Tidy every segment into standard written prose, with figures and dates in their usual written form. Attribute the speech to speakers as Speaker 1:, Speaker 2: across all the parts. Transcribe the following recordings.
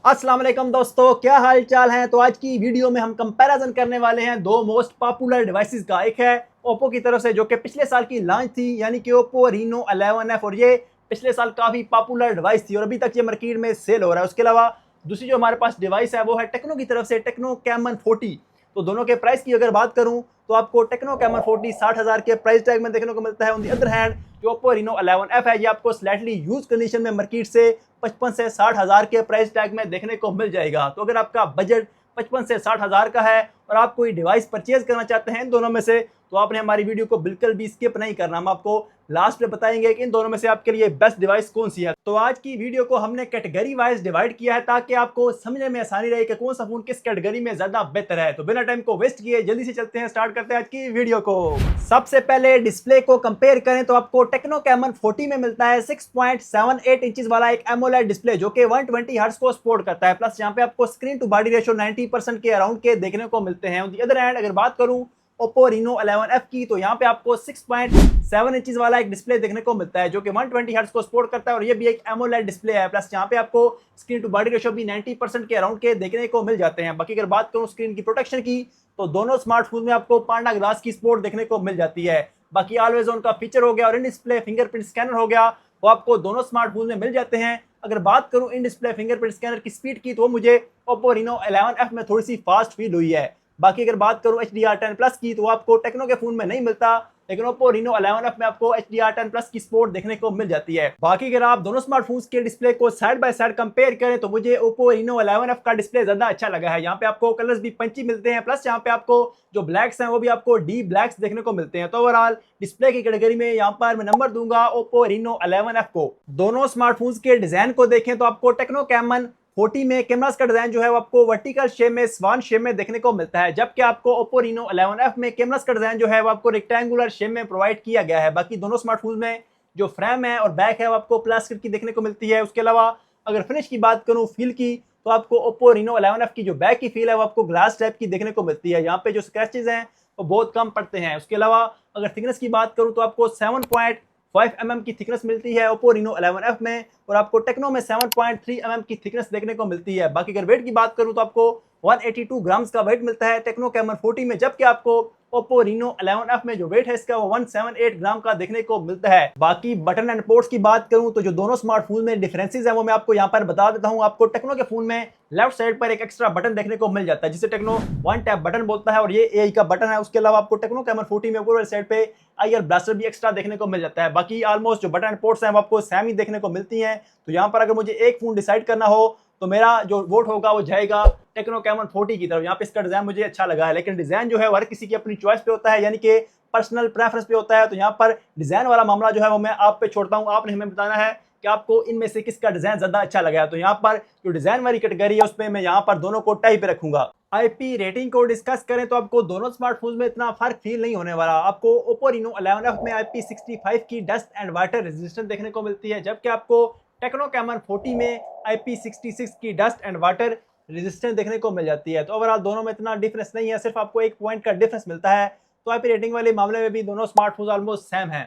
Speaker 1: अस्सलाम वालेकुम दोस्तों, क्या हाल चाल है। तो आज की वीडियो में हम कंपैरिजन करने वाले हैं दो मोस्ट पॉपुलर डिवाइसेस का। एक है ओप्पो की तरफ से जो कि पिछले साल की लॉन्च थी, यानी कि ओप्पो रीनो 11F, और ये पिछले साल काफ़ी पॉपुलर डिवाइस थी और अभी तक ये मार्केट में सेल हो रहा है। उसके अलावा दूसरी जो हमारे पास डिवाइस है वो है टेक्नो की तरफ से, टेक्नो कैमन 40। तो दोनों के प्राइस की अगर बात करूं तो आपको टेक्नो कैमन 40 60,000 के प्राइस टैग में देखने को मिलता है। ऑन दी अदर हैंड जो ओप्पो रीनो 11F है, ये आपको स्लाइटली यूज कंडीशन में मार्केट से 55 से 60,000 के प्राइस टैग में देखने को मिल जाएगा। तो अगर आपका बजट 55 से 60,000 का है और आप कोई डिवाइस परचेज करना चाहते हैं इन दोनों में से, तो आपने हमारी वीडियो को बिल्कुल भी स्किप नहीं करना। हम आपको लास्ट में बताएंगे कि इन दोनों में से आपके लिए बेस्ट डिवाइस कौन सी है। तो आज की वीडियो को हमने कैटेगरी वाइज डिवाइड किया है ताकि आपको समझने में आसानी रहे कि कौन सा फोन किस कैटेगरी में ज्यादा बेहतर है। तो बिना टाइम को वेस्ट किए जल्दी से चलते हैं, स्टार्ट करते हैं आज की वीडियो को। सबसे पहले डिस्प्ले को कंपेयर करें तो आपको टेक्नो कैमन 40 में मिलता है 6.78 इंचेस वाला एक एमोलेड डिस्प्ले जो कि 120 हर्ट्ज को सपोर्ट करता है। प्लस यहाँ पे आपको स्क्रीन टू बॉडी रेशियो 90% के अराउंड के देखने को मिलते हैं। ऑन द अदर हैंड अगर बात करूं ओप्पो रीनो 11F की, तो यहाँ पे आपको 6.7 इंचेस वाला एक डिस्प्ले देखने को मिलता है जो कि 120 हर्ट्ज को सपोर्ट करता है और ये भी एक एमोलेड डिस्प्ले है। प्लस यहाँ पे आपको स्क्रीन टू बॉडी रेशियो भी 90% के अराउंड के देखने को मिल जाते हैं। बाकी अगर बात करूं स्क्रीन की प्रोटेक्शन की, तो दोनों स्मार्टफोन में आपको पांडा ग्लास की सपोर्ट देखने को मिल जाती है। बाकी ऑलवेज ऑन का फीचर हो गया और इन डिस्प्ले फिंगरप्रिंट स्कैनर हो गया, वो आपको दोनों स्मार्टफोन में मिल जाते हैं। अगर बात करूं इन डिस्प्ले फिंगरप्रिंट स्कैनर की स्पीड की, तो मुझे ओप्पो रीनो 11F में थोड़ी सी फास्ट फील हुई है। बाकी अगर बात करूं HDR10+ की, तो आपको टेक्नो के फोन में नहीं मिलता, लेकिन ओप्पो रीनो 11F में आपको HDR10+ की सपोर्ट देखने को मिल जाती है। बाकी अगर आप दोनों स्मार्टफोन्स के डिस्प्ले को साइड बाय साइड कंपेयर करें तो मुझे ओप्पो रीनो 11F का डिस्प्ले ज्यादा अच्छा लगा है। यहाँ पे आपको कलर्स भी पंची मिलते हैं, प्लस यहाँ पे आपको जो ब्लैक्स हैं वो भी आपको डी ब्लैक्स देखने को मिलते हैं। तो ओवरऑल डिस्प्ले की कैटेगरी में यहाँ पर मैं नंबर दूंगा ओप्पो रीनो 11F को। दोनों स्मार्टफोन्स के डिजाइन को देखें तो आपको टेक्नो कैमन 40 में कैमरास का डिजाइन जो है वो आपको वर्टिकल शेप में, स्वान शेप में देखने को मिलता है, जबकि आपको ओप्पो रीनो 11F में कैमरास का डिजाइन जो है वो आपको रेक्टेंगुलर शेप में प्रोवाइड किया गया है। बाकी दोनों स्मार्टफोन में जो फ्रेम है और बैक है वो आपको प्लास्टिक की देखने को मिलती है। उसके अलावा अगर फिनिश की बात करूं फील की, तो आपको ओप्पो रीनो 11F की जो बैक की फील है वो आपको ग्लास टाइप की देखने को मिलती है। यहाँ पे जो स्क्रैचेस हैं वो बहुत कम पड़ते हैं। उसके अलावा अगर थिकनेस की बात करूं तो आपको 7.5 mm की थिकनेस मिलती है ओप्पो रीनो 11F में, और आपको टेक्नो में 7.3 mm की थिकनेस देखने को मिलती है। बाकी अगर वेट की बात करूं तो आपको 182 ग्राम्स का वेट मिलता है टेक्नो कैमन 40 में, जबकि आपको ओप्पो रीनो 11F में जो वेट है इसका वो 178 ग्राम का देखने को मिलता है। बाकी बटन एंड पोर्ट्स की बात करूं तो जो दोनों स्मार्टफोन में डिफरेंसेस हैं वो मैं आपको यहाँ पर बता देता हूं। आपको टेक्नो के फोन में लेफ्ट साइड पर एक एक्स्ट्रा बटन देखने को मिल जाता है जिसे टेक्नो वन टैप बटन बोलता है और ये AI का बटन है। उसके अलावा आपको टेक्नो कैमन 40 में ऊपर वाली साइड पे IR ब्लास्टर भी एक्स्ट्रा देखने को मिल जाता है। बाकी ऑलमोस्ट जो बटन एंड पोर्ट्स हैं वो आपको सेम ही देखने को मिलती हैं। तो यहाँ पर अगर मुझे एक फोन डिसाइड करना हो तो मेरा जो वोट होगा वो जाएगा टेक्नो कैमन 40 की तरफ। यहाँ पे इसका डिजाइन मुझे अच्छा लगा है, लेकिन डिजाइन जो है हर किसी की अपनी चॉइस पे होता है, यानी कि पर्सनल प्रेफरेंस पे होता है। तो यहाँ पर डिजाइन वाला मामला जो है वो मैं आप पे छोड़ता हूँ, आपने हमें बताना है कि आपको इनमें से किसका डिजाइन ज्यादा अच्छा लगा है। तो यहाँ पर जो डिजाइन वाली कैटेगरी है उसमें मैं यहाँ पर दोनों को टाई पे रखूंगा। IP रेटिंग को डिस्कस करें तो आपको दोनों स्मार्टफोन में इतना फर्क फील नहीं होने वाला। आपको ओप्पो रीनो 11F में IP65 की डस्ट एंड वाटर रेजिस्टेंस देखने को मिलती है, जबकि आपको टेक्नो कैमन 40 में IP66 की डस्ट एंड वाटर रेजिस्टेंस देखने को मिल जाती है। तो ओवरऑल दोनों में इतना डिफरेंस नहीं है, सिर्फ आपको एक पॉइंट का डिफरेंस मिलता है। तो IP रेटिंग वाले मामले में भी दोनों स्मार्टफोन ऑलमोस्ट सेम है।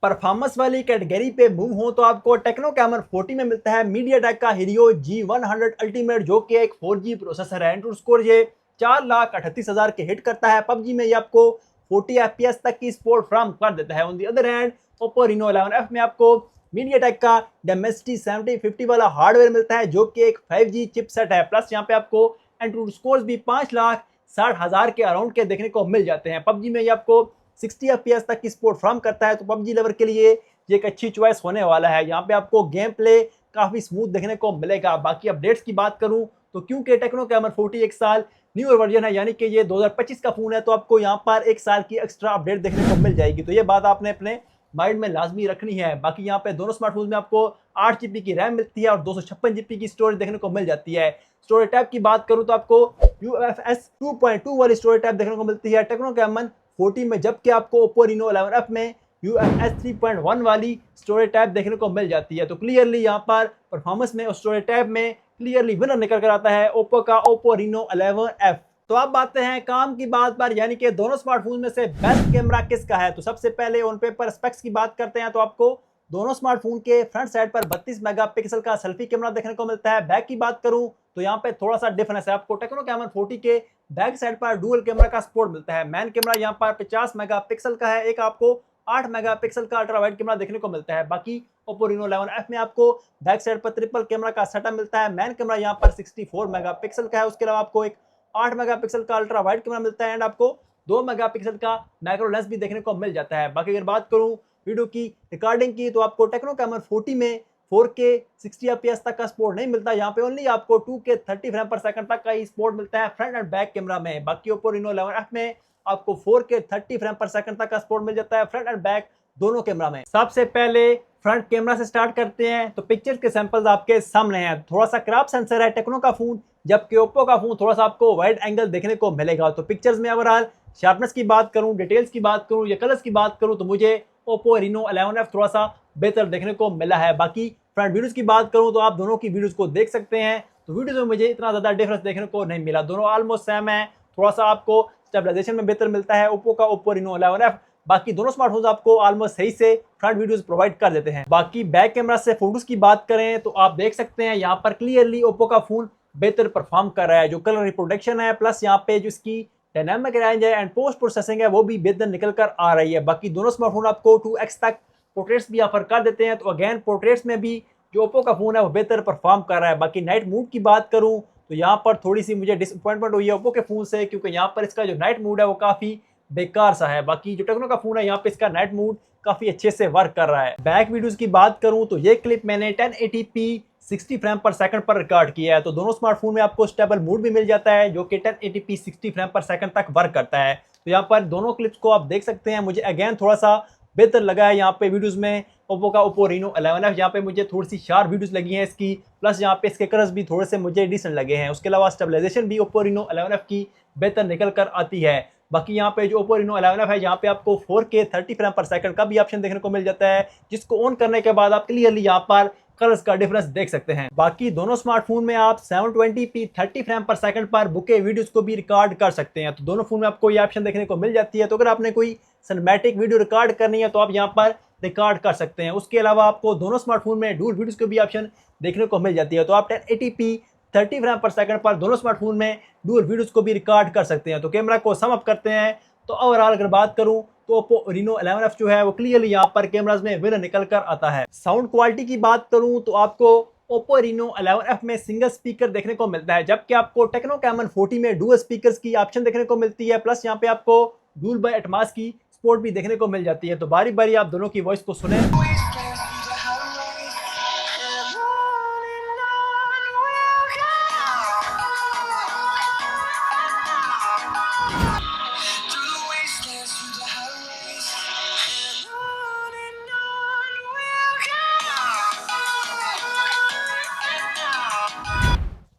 Speaker 1: परफॉर्मेंस वाली कैटेगरी पे मूव हो तो आपको टेक्नो कैमन 40 में मिलता है मीडियाटेक का हीलियो G100 अल्टीमेट, जो कि एक 4G प्रोसेसर है। एंड्रॉइड स्कोर ये 4,38,000 के हिट करता है। पबजी में ये आपको 40 FPS तक की सपोर्ट फ्राहम कर देता है। On the other hand Oppo Reno 11F में आपको मीडियाटेक का Dimensity 7050 वाला हार्डवेयर मिलता है जो कि एक 5G चिपसेट है। प्लस यहाँ पे आपको एंड्रॉइड स्कोर्स भी 5,60,000 के अराउंड के देखने को मिल जाते हैं। पबजी में ये आपको 60 FPS तक की सपोर्ट फ्राहम करता है, तो पबजी लवर के लिए ये एक अच्छी चॉइस होने वाला है। यहाँ पे आपको गेम प्ले काफी स्मूथ देखने को मिलेगा। बाकी अपडेट्स की बात करूं तो क्योंकि टेक्नो कैमन 40 एक साल न्यू वर्जन है, यानी कि ये 2025 का फोन है, तो आपको यहाँ पर एक साल की एक्स्ट्रा अपडेट देखने को मिल जाएगी। तो ये बात आपने अपने माइंड में लाजमी रखनी है। बाकी यहाँ पे दोनों स्मार्टफोन में आपको 8 GB की रैम मिलती है और 256 GB की स्टोरेज देखने को मिल जाती है। स्टोरेज टैब की बात करूं तो आपको UFS 2.2 वाली स्टोरेज टैब देखने को मिलती है टेक्नो कैमन 40 में, जबकि आपको ओप्पो रीनो 11F में UFS 3.1 वाली स्टोरेज टैब देखने को मिल जाती है। तो क्लियरली यहाँ पर परफॉर्मेंस में और स्टोरेज टैब में क्लियरली विनर निकल कर आता है ओप्पो का ओप्पो रीनो 11F। तो अब आते हैं काम की बात पर, यानी कि दोनों स्मार्टफोन में से बेस्ट कैमरा किसका है। तो सबसे पहले ऑन पेपर स्पेक्स की बात करते हैं तो आपको दोनों स्मार्टफोन के फ्रंट साइड पर 32 मेगापिक्सल का सेल्फी कैमरा देखने को मिलता है। बैक की बात करूं तो यहाँ पे थोड़ा सा डिफरेंस है। आपको टेक्नो कैमन 40 के बैक साइड पर डुअल कैमरा का सपोर्ट मिलता है। मेन कैमरा यहाँ पर 50 मेगापिक्सल का है, एक आपको 8 मेगापिक्सल का अल्ट्रा वाइड कैमरा देखने को मिलता है। बाकी Oppo Reno 11F में आपको बैक साइड पर ट्रिपल कैमरा का सेटअप मिलता है। मेन कैमरा यहाँ पर 64 मेगापिक्सल का है, उसके अलावा आपको एक 8 मेगापिक्सल का अल्ट्रा वाइड कैमरा मिलता है एंड आपको 2 मेगापिक्सल का मैक्रो लेंस भी देखने को मिल जाता है। बाकी अगर बात करूं वीडियो की रिकॉर्डिंग की तो आपको टेक्नो कैमन 40 में 4K 60 fps तक का सपोर्ट नहीं मिलता। यहाँ पे ओनली आपको 2K 30 फ्रेम पर सेकंड तक का ही सपोर्ट मिलता है फ्रंट एंड बैक कैमरा में। बाकी Oppo Reno 11F में आपको 4K 30 फ्रेम पर सेकंड तक का सपोर्ट मिल जाता है फ्रंट एंड बैक दोनों कैमरा में। सबसे पहले फ्रंट कैमरा से स्टार्ट करते हैं तो पिक्चर्स के सैंपल्स आपके सामने हैं। थोड़ा सा क्रॉप सेंसर है टेक्नो का फोन, जबकि ओप्पो का फोन थोड़ा सा आपको वाइड एंगल देखने को मिलेगा। तो पिक्चर्स में ओवरऑल शार्पनेस की बात करूं, डिटेल्स की बात करूं या कलर्स की बात करूं तो मुझे Oppo Reno 11F थोड़ा सा बेहतर देखने को मिला है। बाकी फ्रंट वीडियोस की बात करूं तो आप दोनों की वीडियोस को देख सकते हैं, तो वीडियोस में मुझे इतना ज़्यादा डिफरेंस देखने को नहीं मिला। दोनों ऑलमोस्ट सेम है, थोड़ा सा आपको स्टेबलाइजेशन में बेहतर मिलता है ओप्पो का Oppo Reno 11F। बाकी दोनों स्मार्टफोन्स आपको ऑलमोस्ट सही से फ्रंट वीडियोस प्रोवाइड कर देते हैं। बाकी बैक कैमरा से फोटोज की बात करें तो आप देख सकते हैं यहाँ पर क्लियरली ओप्पो का फोन बेहतर परफॉर्म कर रहा है। जो कलर रिप्रोडक्शन है प्लस यहाँ पे जो इसकी डायनामिक रेंज है एंड पोस्ट प्रोसेसिंग है वो भी बेहतर निकल कर आ रही है। बाकी दोनों स्मार्टफोन आपको 2x तक पोर्ट्रेट्स भी ऑफर कर देते हैं, तो अगेन पोर्ट्रेट्स में भी जो ओप्पो का फोन है वो बेहतर परफॉर्म कर रहा है। बाकी नाइट मोड की बात करूं तो यहाँ पर थोड़ी सी मुझे डिसअपॉइंटमेंट हुई है ओप्पो के फोन से, क्योंकि यहाँ पर इसका जो नाइट मोड है वो काफी बेकार सा है। बाकी जो टेक्नो का फोन है यहाँ पे इसका नाइट मोड काफी अच्छे से वर्क कर रहा है। बैक वीडियोस की बात करूं तो ये क्लिप मैंने 1080p 60 फ्रेम पर सेकंड पर रिकॉर्ड किया है। तो दोनों स्मार्टफोन में आपको स्टेबल मोड भी मिल जाता है जो कि 1080p 60 फ्रेम पर सेकंड तक वर्क करता है। तो यहाँ पर दोनों क्लिप्स को आप देख सकते हैं। मुझे अगेन थोड़ा सा बेहतर लगा है यहाँ पे वीडियोस में ओप्पो का Oppo Reno 11F। यहाँ पे मुझे थोड़ी सी शार्प वीडियोस लगी हैं इसकी, प्लस यहाँ पे इसके कलर्स भी थोड़े से मुझे डिसेंट लगे हैं। उसके अलावा स्टेबलाइजेशन भी Oppo Reno 11F की बेहतर निकल कर आती है। बाकी यहाँ पे जो Oppo Reno 11F है यहाँ पे आपको 4K 30 फ्रेम पर सेकंड का भी ऑप्शन देखने को मिल जाता है, जिसको ऑन करने के बाद आप क्लियरली यहाँ पर कलर्स का डिफरेंस देख सकते हैं। बाकी दोनों स्मार्टफोन में आप 720p 30 फ्रेम पर सेकंड पर बुके वीडियोस को भी रिकॉर्ड कर सकते हैं। तो दोनों फोन में आपको ये ऑप्शन देखने को मिल जाती है। तो अगर आपने कोई सिनेमैटिक वीडियो रिकॉर्ड करनी है तो आप यहाँ पर रिकॉर्ड कर सकते हैं। उसके अलावा आपको दोनों स्मार्टफोन में डुअल वीडियोस को भी ऑप्शन देखने को मिल जाती है। तो आप 1080p 30 फ्रेम पर सेकंड पर दोनों स्मार्टफोन में डुअल वीडियोस को भी रिकॉर्ड कर सकते हैं। तो कैमरा को सम अप करते हैं तो ओवरऑल अगर बात करूं तो Oppo Reno 11F जो है वो क्लियरली यहाँ पर कैमरास में विनर निकल कर आता है। साउंड क्वालिटी की बात करूं तो आपको Oppo Reno 11F में सिंगल स्पीकर देखने को मिलता है, जबकि आपको टेक्नो कैमन 40 में डुअल स्पीकर्स की ऑप्शन देखने को मिलती है। प्लस यहाँ पे आपको डुअल एटमॉस की सपोर्ट भी देखने को मिल जाती है। तो बारी बारी आप दोनों की वॉइस को सुने।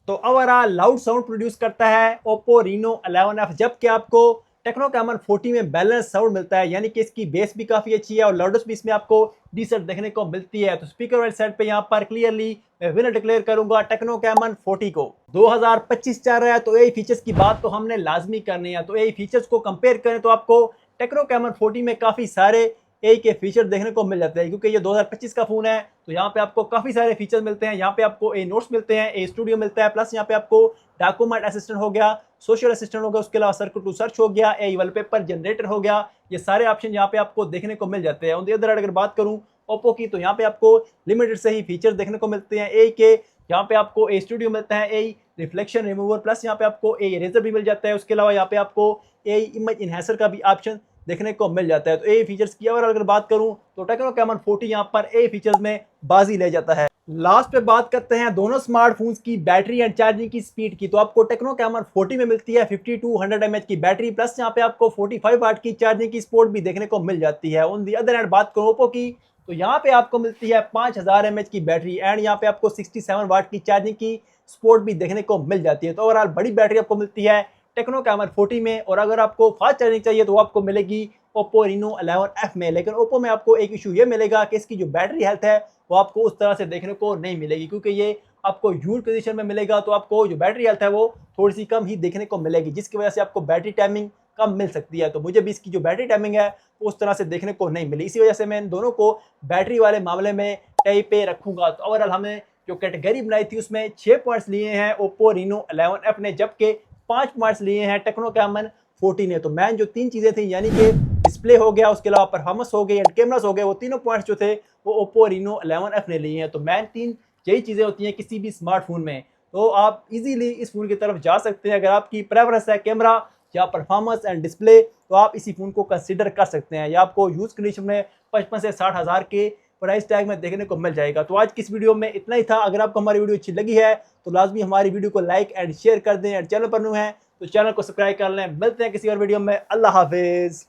Speaker 1: तो ओवरऑल लाउड साउंड प्रोड्यूस करता है Oppo Reno 11F, जबकि आपको टेक्नो कैमन 40 में बैलेंस साउंड मिलता है, यानी कि इसकी बेस भी काफी अच्छी है और लाउडनेस भी इसमें आपको डिसेंट देखने को मिलती है। तो स्पीकर वाले साइड पे यहाँ पर क्लियरली मैं विनर डिक्लेयर करूंगा टेक्नो कैमन 40 को। 2025 चल रहा है तो यही फीचर्स की बात तो हमने लाजमी करनी है। तो यही फीचर्स को कंपेयर करें तो आपको टेक्नो कैमन 40 में काफी सारे ए के फीचर देखने को मिल जाते हैं, क्योंकि ये 2025 का फोन है। तो यहाँ पे आपको काफी सारे फीचर मिलते हैं। यहाँ पे आपको ए नोट्स मिलते हैं, ए स्टूडियो मिलता है, प्लस यहाँ पे आपको डॉक्यूमेंट असिस्टेंट हो गया, सोशल असिस्टेंट हो गया, उसके अलावा सर्च टू सर्च हो गया, ए वॉलपेपर जनरेटर हो गया। ये सारे ऑप्शन यहाँ पे आपको देखने को मिल जाते हैं। ऑन द अदर अगर बात करूँ ओप्पो की तो यहाँ पे आपको लिमिटेड से ही फीचर देखने को मिलते हैं ए के। यहाँ पे आपको ए स्टूडियो मिलता है, ए रिफ्लेक्शन रिमूवर, प्लस यहाँ पे आपको ए इरेजर भी मिल जाता है। उसके अलावा यहाँ पे आपको ए इमेज इनहेंसर का भी ऑप्शन देखने को मिल जाता है। तो ए फीचर्स की और अगर बात करूं तो टेक्नो कैमन 40 यहाँ पर ए फीचर्स में बाजी ले जाता है। लास्ट पे बात करते हैं दोनों स्मार्टफोन्स की बैटरी एंड चार्जिंग की स्पीड की। तो आपको टेक्नो कैमन 40 में मिलती है 5200 mAh की बैटरी, प्लस यहाँ पे आपको 45 वाट की चार्जिंग की सपोर्ट भी देखने को मिल जाती है। ऑन दी अदर हैंड बात करूं ओप्पो की तो यहाँ पे आपको मिलती है 5000 mAh की बैटरी एंड यहाँ पे आपको 67 वाट की चार्जिंग की सपोर्ट भी देखने को मिल जाती है। तो ओवरऑल बड़ी बैटरी आपको मिलती है टेक्नो कैमन 40 में। और अगर आपको फास्ट चार्जिंग चाहिए तो आपको मिलेगी Oppo Reno 11F में। लेकिन Oppo में आपको एक इशू ये मिलेगा कि इसकी जो बैटरी हेल्थ है वो आपको उस तरह से देखने को नहीं मिलेगी, क्योंकि ये आपको यूज पोजीशन में मिलेगा। तो आपको जो बैटरी हेल्थ है वो थोड़ी सी कम ही देखने को मिलेगी, जिसकी वजह से आपको बैटरी टाइमिंग कम मिल सकती है। तो मुझे भी इसकी जो बैटरी टाइमिंग है उस तरह से देखने को नहीं मिली, इसी वजह से मैं इन दोनों को बैटरी वाले मामले में टाई पे रखूंगा। तो ओवरऑल हमें जो कैटेगरी बनाई थी उसमें 6 पॉइंट्स लिए हैं ओप्पो रीनो 11F ने, जबकि 5 पॉइंट्स लिए हैं टेक्नो कैमन 14 ने। तो मैंने जो 3 चीज़ें थी यानी कि डिस्प्ले हो गया, उसके अलावा परफॉर्मेंस हो गई एंड कैमरास हो गए, वो तीनों पॉइंट्स जो थे वो ओप्पो रीनो 11F ने लिए हैं। तो मैन 3 यही चीज़ें होती हैं किसी भी स्मार्टफोन में। तो आप इजीली इस फ़ोन की तरफ जा सकते हैं। अगर आपकी प्रेफरेंस है कैमरा या परफॉर्मेंस एंड डिस्प्ले तो आप इसी फ़ोन को कंसीडर कर सकते हैं। या आपको यूज़ कंडीशन में 55 से 60 हज़ार के प्राइस टैग में देखने को मिल जाएगा। तो आज की इस वीडियो में इतना ही था। अगर आपको हमारी वीडियो अच्छी लगी है तो लाजमी हमारी वीडियो को लाइक एंड शेयर कर दें। एंड चैनल पर न्यू हैं तो चैनल को सब्सक्राइब कर लें। मिलते हैं किसी और वीडियो में। अल्लाह हाफिज़।